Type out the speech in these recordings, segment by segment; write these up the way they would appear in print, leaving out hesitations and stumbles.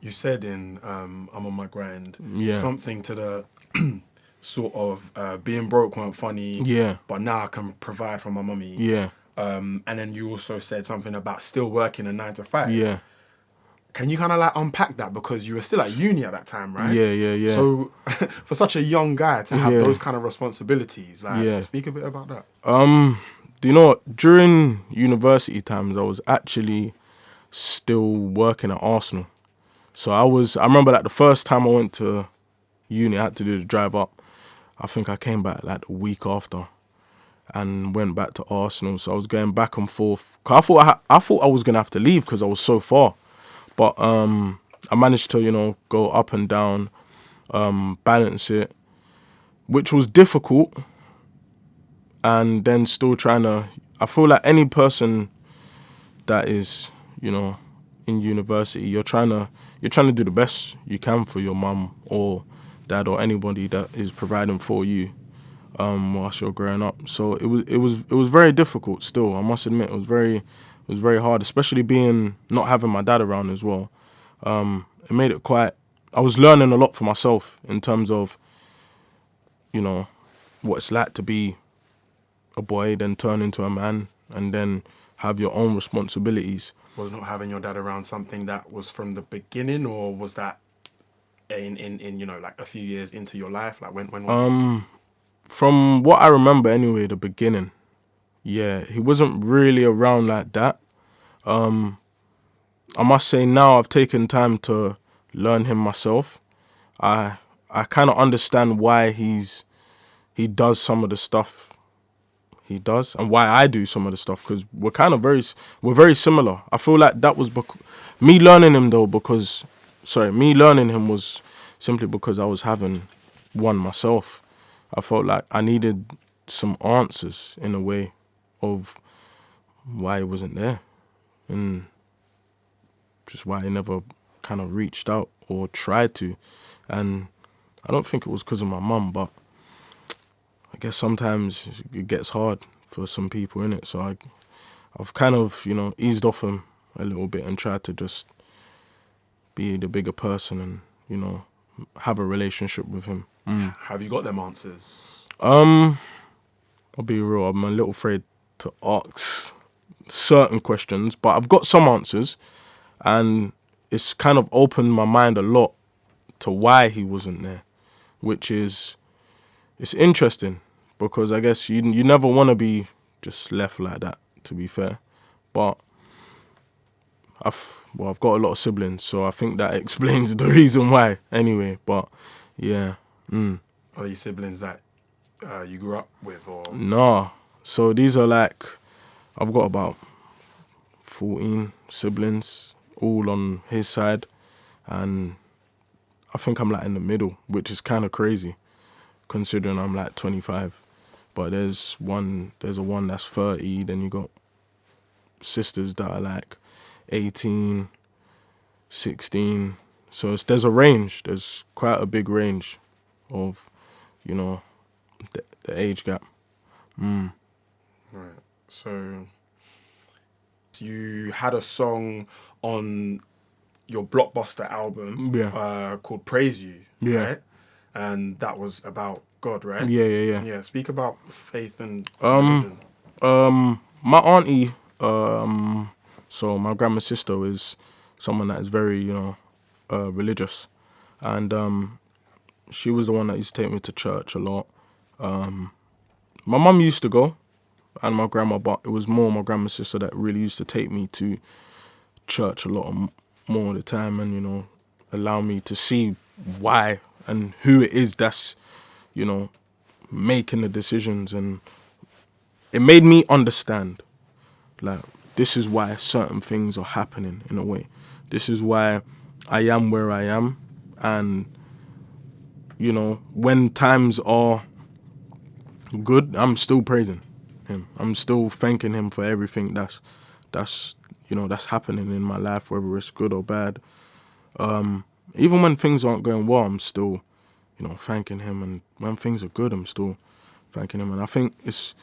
You said in I'm on my grind Yeah, something to the sort of being broke weren't funny, yeah, but now I can provide for my mummy. yeah, And then you also said something about still working a 9 to 5. yeah, Can you kind of like unpack that because you were still at uni at that time, right? yeah, yeah, yeah, So for such a young guy to have yeah, those kind of responsibilities, like yeah. speak a bit about that. Do you know what? During university times, I was actually still working at Arsenal. So I remember like the first time I went to uni, I had to do the drive up. I think I came back like the week after and went back to Arsenal. So I was going back and forth. 'Cause I thought I was gonna have to leave because I was so far, but I managed to go up and down, balance it, which was difficult. And then still trying to. I feel like any person that is you know in university, you're trying to do the best you can for your mum or dad or anybody that is providing for you whilst you're growing up. So it was very difficult. Still, I must admit, it was very hard, especially being not having my dad around as well. It made it quite. I was learning a lot for myself in terms of you know what it's like to be a boy, then turn into a man, and then have your own responsibilities. Was not having your dad around something that was from the beginning, or was that in like a few years into your life? Like when was it? From what I remember, anyway, the beginning, yeah, he wasn't really around like that. I must say now I've taken time to learn him myself. I I kind of understand why he does some of the stuff he does and why I do some of the stuff because we're very similar. I feel like that was me learning him though because me learning him was simply because I was having one myself. I felt like I needed some answers in a way of why he wasn't there and just why he never kind of reached out or tried to. And I don't think it was because of my mum, but I guess sometimes it gets hard for some people in it. So I've kind of eased off him a little bit and tried to just be the bigger person and have a relationship with him. Have you got them answers? Um, I'll be real. I'm a little afraid to ask certain questions, but I've got some answers, and it's kind of opened my mind a lot to why he wasn't there, which is it's interesting because I guess you never want to be just left like that. To be fair, but I've got a lot of siblings, so I think that explains the reason why. Anyway, but yeah, Are these siblings that you grew up with, or nah. So these are like I've got about 14 siblings, all on his side, and I think I'm like in the middle, which is kind of crazy considering I'm like 25. But there's a one that's 30. Then you got sisters that are like 18, 16. So there's a range. There's quite a big range of, you know, the age gap. right? So you had a song on your blockbuster album Yeah, called "Praise You," yeah, right? And that was about God, right? yeah, yeah, yeah. Yeah. Speak about faith and religion. My auntie, so my grandma's sister is someone that is very, religious, and she was the one that used to take me to church a lot. My mum used to go, and my grandma, but it was more my grandma's sister that really used to take me to church a lot more of the time, and allow me to see why and who it is that's you know making the decisions, and it made me understand like this is why certain things are happening in a way. This is why I am where I am, and when times are good, I'm still praising him. I'm still thanking him for everything that's happening in my life, whether it's good or bad. Even when things aren't going well, I'm still, thanking him, and when things are good, I'm still thanking him. And I think it's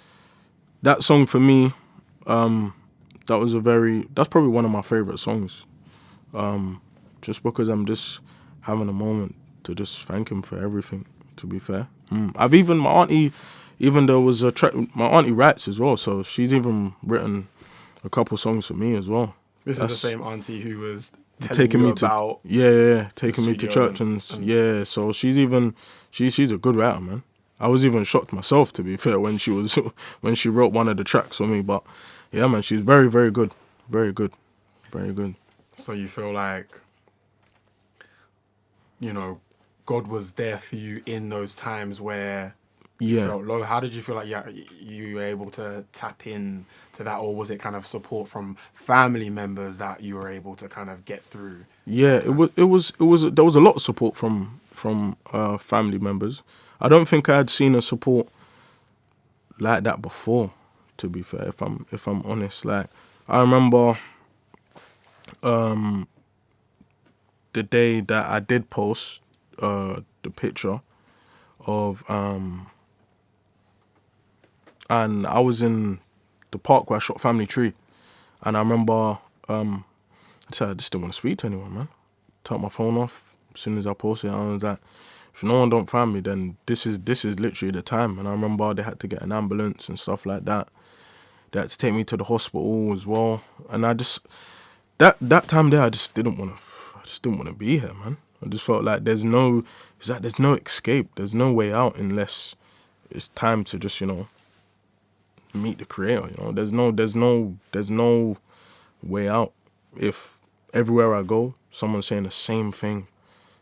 that song for me. That's probably one of my favorite songs. just because I'm just having a moment to just thank him for everything. To be fair, I've even my auntie, even there was a track my auntie writes as well, so she's even written a couple songs for me as well. This is the That's same auntie who was telling taking you me to about taking me to studio church and so she's a good writer, man. I was even shocked myself, to be fair, when she was when she wrote one of the tracks for me. But yeah, man, she's very, very good, very good, very good. So you feel like, you know, God was there for you in those times where you Yeah, felt low. How did you feel like you were able to tap in to that, or was it kind of support from family members that you were able to kind of get through yeah. that It time? was there was a lot of support from family members. I don't think I had seen a support like that before. To be fair, if I'm honest, like I remember the day that I did post the picture of and I was in the park where I shot Family Tree, and I remember I said I just didn't want to speak to anyone, man. Turned my phone off as soon as I posted it. I was like, if no one don't find me, then this is literally the time. And I remember they had to get an ambulance and stuff like that. They had to take me to the hospital as well, and I just that time there I just didn't want to. I just didn't want to be here, man. I just felt like there's no escape. There's no way out unless it's time to just meet the creator. There's no way out. If everywhere I go, someone's saying the same thing,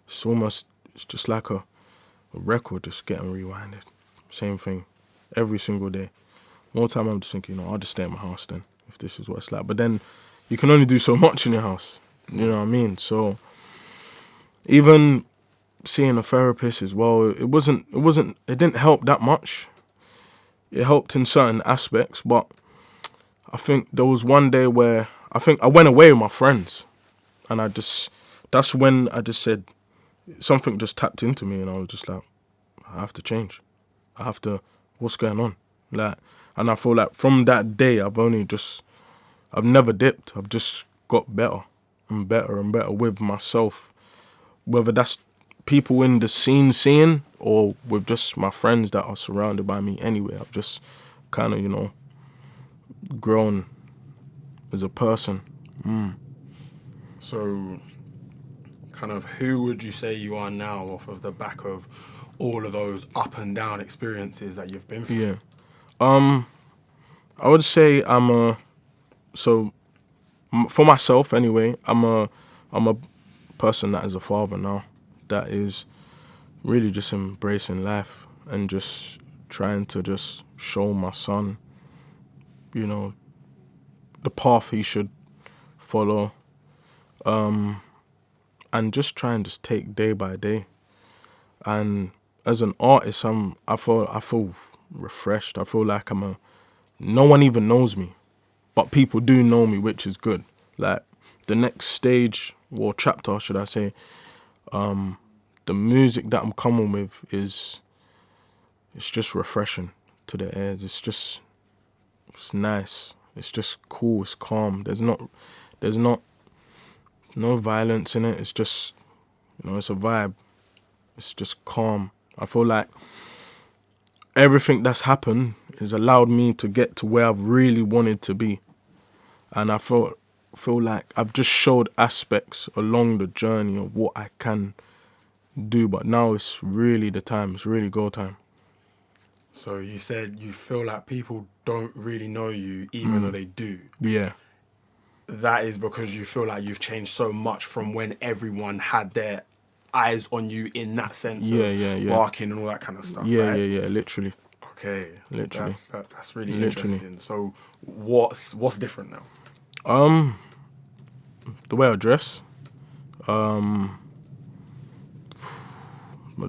it's just like a record just getting rewinded. Same thing, every single day. More time I'm just thinking, I'll just stay in my house then, if this is what it's like. But then you can only do so much in your house. You know what I mean? So even seeing a therapist as well, it didn't help that much. It helped in certain aspects, but I think there was one day where I think I went away with my friends, and that's when I just said something just tapped into me, and I was just like, I have to change. What's going on? Like, and I feel like from that day, I've never dipped. I've just got better and better and better with myself, whether that's people in the scene seeing or with just my friends that are surrounded by me anyway. I've just kind of, grown as a person. So, kind of, who would you say you are now off of the back of all of those up and down experiences that you've been through? Yeah. I would say for myself anyway, I'm a person that is a father now, that is really just embracing life and just trying to just show my son, the path he should follow, and just try and just take day by day. And as an artist, I feel refreshed. I feel like no one even knows me, but people do know me, which is good. Like the next stage or chapter, should I say, the music that I'm coming with it's just refreshing to the ears. It's nice. It's just cool. It's calm. There's not no violence in it. It's just, it's a vibe. It's just calm. I feel like everything that's happened has allowed me to get to where I've really wanted to be. And I feel like I've just showed aspects along the journey of what I can do. But now it's really the time. It's really go time. So you said you feel like people don't really know you, even though they do. Yeah. That is because you feel like you've changed so much from when everyone had their eyes on you in that sense of barking and all that kind of stuff, right? Yeah, literally. Okay. Literally. That's really Literally. interesting. So what's different now? The way I dress, but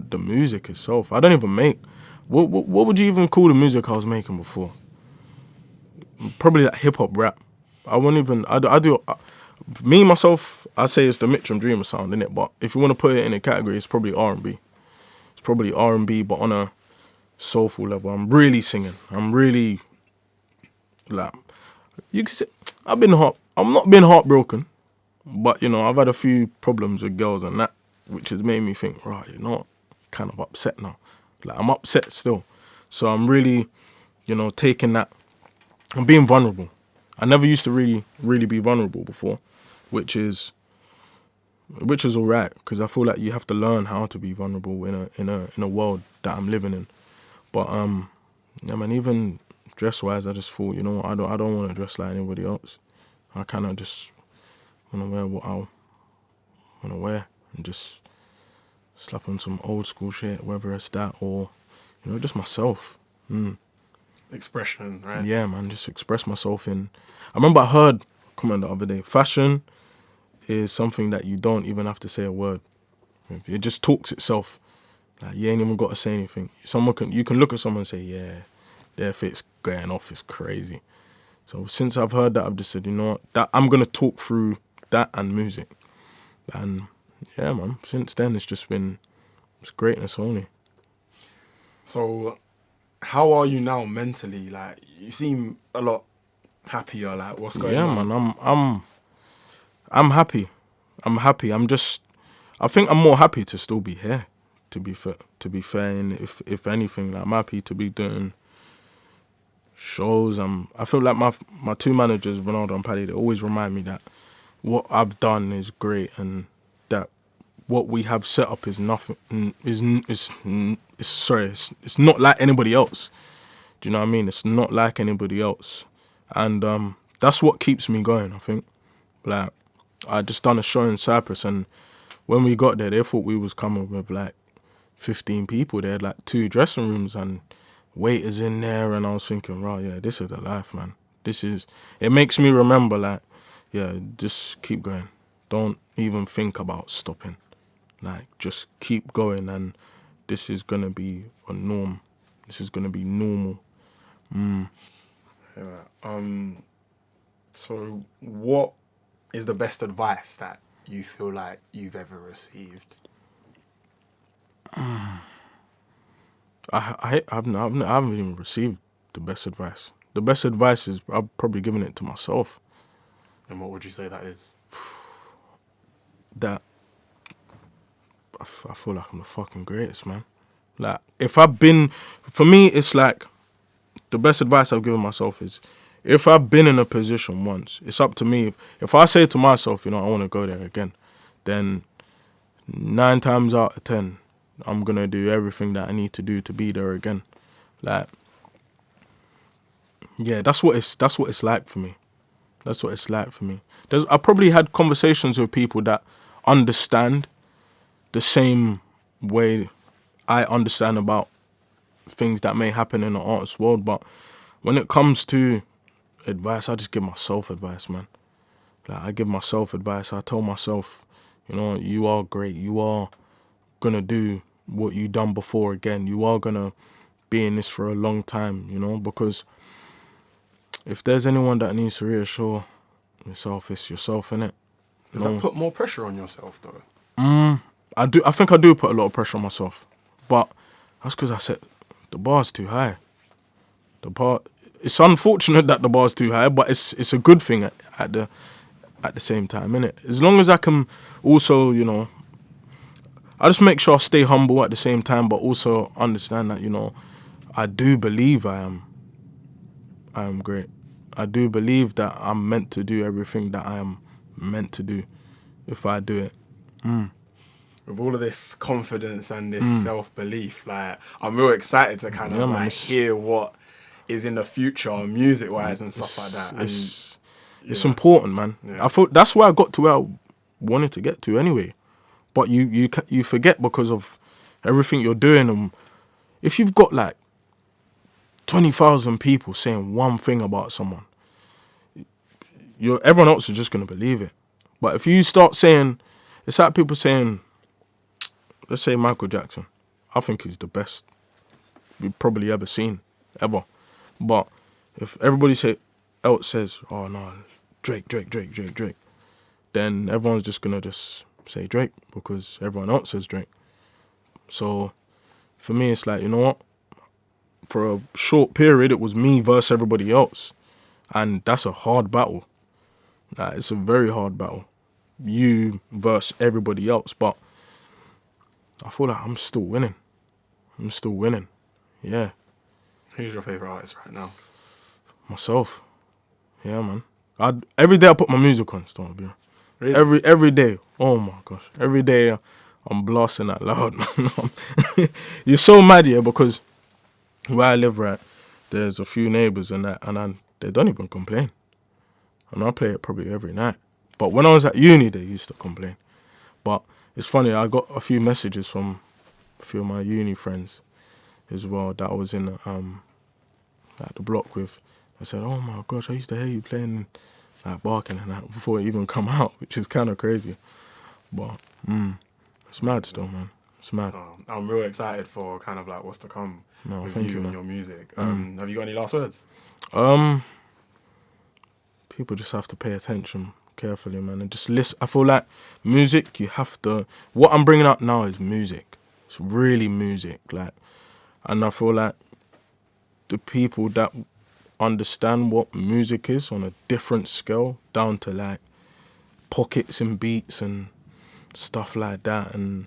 the music itself. I don't even make. What would you even call the music I was making before? Probably like hip hop rap. I won't even. I do. Me myself, I say it's the Mitchum Dreamer sound, innit? But if you want to put it in a category, it's probably R&B. It's probably R&B, but on a soulful level. I'm really singing. I'm really like. You can say I'm not been heartbroken, But, you know, I've had a few problems with girls and that, which has made me think, right, you know, kind of upset now. Like, I'm upset still. So I'm really, you know, taking that. I'm being vulnerable. I never used to really be vulnerable before, which is all right, because I feel like you have to learn how to be vulnerable in a world that I'm living in. But yeah, man, even dress wise, I just thought, you know, I don't want to dress like anybody else. I kind of just want to wear what I want to wear and just slap on some old school shit, whether it's that or, you know, just myself. Expression, right? Yeah, man, just express myself in. I remember I heard a comment the other day. Fashion is something that you don't even have to say a word. It just talks itself. Like, you ain't even got to say anything. You can look at someone and say, yeah, their fit's going off, it's crazy. So since I've heard that, I've just said, you know what, that I'm gonna talk through that and music. And yeah, man, since then it's greatness only. So how are you now mentally? Like, you seem a lot happier. Like, what's going on? Yeah, man, I'm happy. I think I'm more happy to still be here, to be fair, and if anything, like, I'm happy to be doing shows. I feel like my two managers, Ronaldo and Paddy, they always remind me that what I've done is great and that what we have set up is nothing. It's not like anybody else. Do you know what I mean? It's not like anybody else, and that's what keeps me going, I think. Like, I just done a show in Cyprus, and when we got there, they thought we was coming with like 15 people. They had like 2 dressing rooms and waiters in there, and I was thinking, right, yeah, this is the life, man. It makes me remember, like, yeah, just keep going. Don't even think about stopping. Like, just keep going, and this is gonna be a norm. This is gonna be normal. Yeah. So what is the best advice that you feel like you've ever received? I haven't even received the best advice. The best advice is I've probably given it to myself. And what would you say that is? That I feel like I'm the fucking greatest, man. Like, for me, it's like, the best advice I've given myself is, if I've been in a position once, it's up to me. If I say to myself, you know, I want to go there again, then 9 times out of 10, I'm going to do everything that I need to do to be there again. Like, yeah, that's what it's like for me. That's what it's like for me. I probably had conversations with people that understand the same way I understand about things that may happen in the artist world, but when it comes to advice, I just give myself advice, man. Like, I give myself advice. I tell myself, you know, you are great. You are gonna do what you done before again. You are gonna be in this for a long time, you know, because if there's anyone that needs to reassure yourself, it's yourself, innit? Does that put more pressure on yourself, though? I think I do put a lot of pressure on myself, but that's because I set the bar's too high. It's unfortunate that the bar's too high, but it's a good thing at the same time, innit? As long as I can also, you know, I just make sure I stay humble at the same time, but also understand that, you know, I do believe I am great. I do believe that I'm meant to do everything that I am meant to do if I do it. With all of this confidence and this self-belief, like, I'm real excited to kind of like hear what is in the future, music-wise and stuff like that. It's important, man. Yeah. I thought that's where I got to where I wanted to get to anyway. But you forget because of everything you're doing. And if you've got like 20,000 people saying one thing about someone, everyone else is just going to believe it. But if you start saying, it's like people saying, let's say Michael Jackson. I think he's the best we've probably ever seen, ever. But if everybody else says, oh no, Drake, then everyone's just going to just say Drake because everyone else says Drake. So for me, it's like, you know what? For a short period, it was me versus everybody else. And that's a hard battle. Like, it's a very hard battle. you versus everybody else, but I feel like I'm still winning. Yeah. Who's your favourite artist right now? Myself. Yeah, man. Every day I put my music on, still, bro. Really? Every day. Oh my gosh. Every day I'm blasting that loud, man. You're so mad, yeah, because where I live, right, there's a few neighbours and that, and they don't even complain. And I play it probably every night. But when I was at uni, they used to complain. But it's funny, I got a few messages from a few of my uni friends as well that I was in at the block with. I said, oh my gosh, I used to hear you playing like barking and that before it even come out, which is kind of crazy. But it's mad still, man. It's mad. I'm real excited for kind of like what's to come with thank you you, and man. your music. Have you got any last words? People just have to pay attention carefully, man, and just listen. I feel like music, you have to. What I'm bringing up now is music. It's really music, like, and I feel like the people that understand what music is on a different scale, down to like pockets and beats and stuff like that, and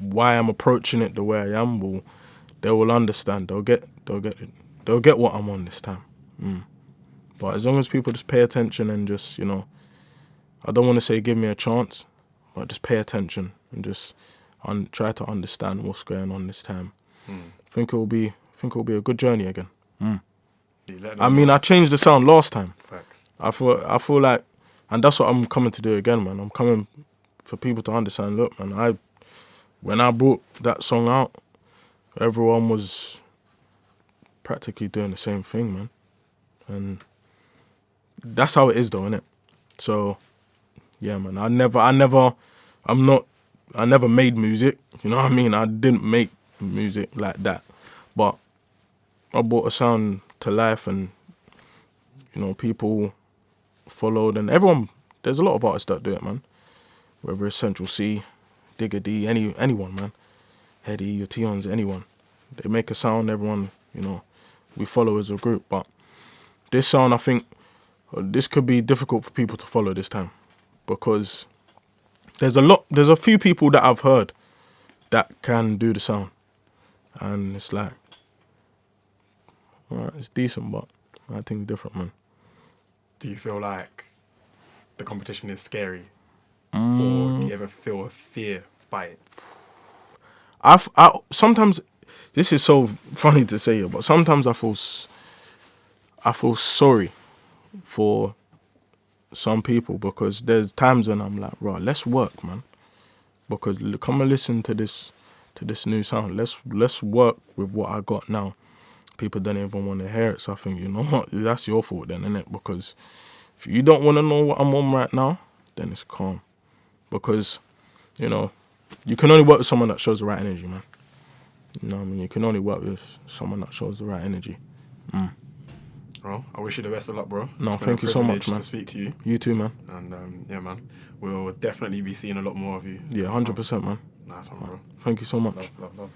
why I'm approaching it the way I am, they will understand. They'll get what I'm on this time. But as long as people just pay attention and just, you know, I don't want to say give me a chance, but just pay attention and just try to understand what's going on this time. I think it will be a good journey again. I mean, I changed the sound last time. Facts. I feel like, and that's what I'm coming to do again, man. I'm coming for people to understand. Look, man, when I brought that song out, everyone was practically doing the same thing, man. And that's how it is, though, innit? So, yeah, man. I never made music. You know what I mean? I didn't make music like that, but I brought a sound to life, and you know, people followed, and everyone. There's a lot of artists that do it, man. Whether it's Central C, Digger D, anyone, man. Heady, your Tions, anyone. They make a sound. Everyone, you know, we follow as a group. But this sound, I think, this could be difficult for people to follow this time, because there's a few people that I've heard that can do the sound, and it's like, alright, it's decent, but I think it's different, man. Do you feel like the competition is scary, or do you ever feel a fear by it? I sometimes, this is so funny to say, but sometimes I feel sorry for some people, because there's times when I'm like, right, let's work, man, because come and listen to this new sound. Let's work with what I got now. People don't even want to hear it, so I think, you know what, that's your fault then, innit? Because if you don't want to know what I'm on right now, then it's calm. Because, you know, you can only work with someone that shows the right energy, man. You know what I mean? You can only work with someone that shows the right energy. Well, I wish you the best of luck, bro. No, thank you so much, man. To speak to you. You too, man. And yeah, man, we'll definitely be seeing a lot more of you. Yeah, 100%, man. Nice one, bro. Thank you so much. Love.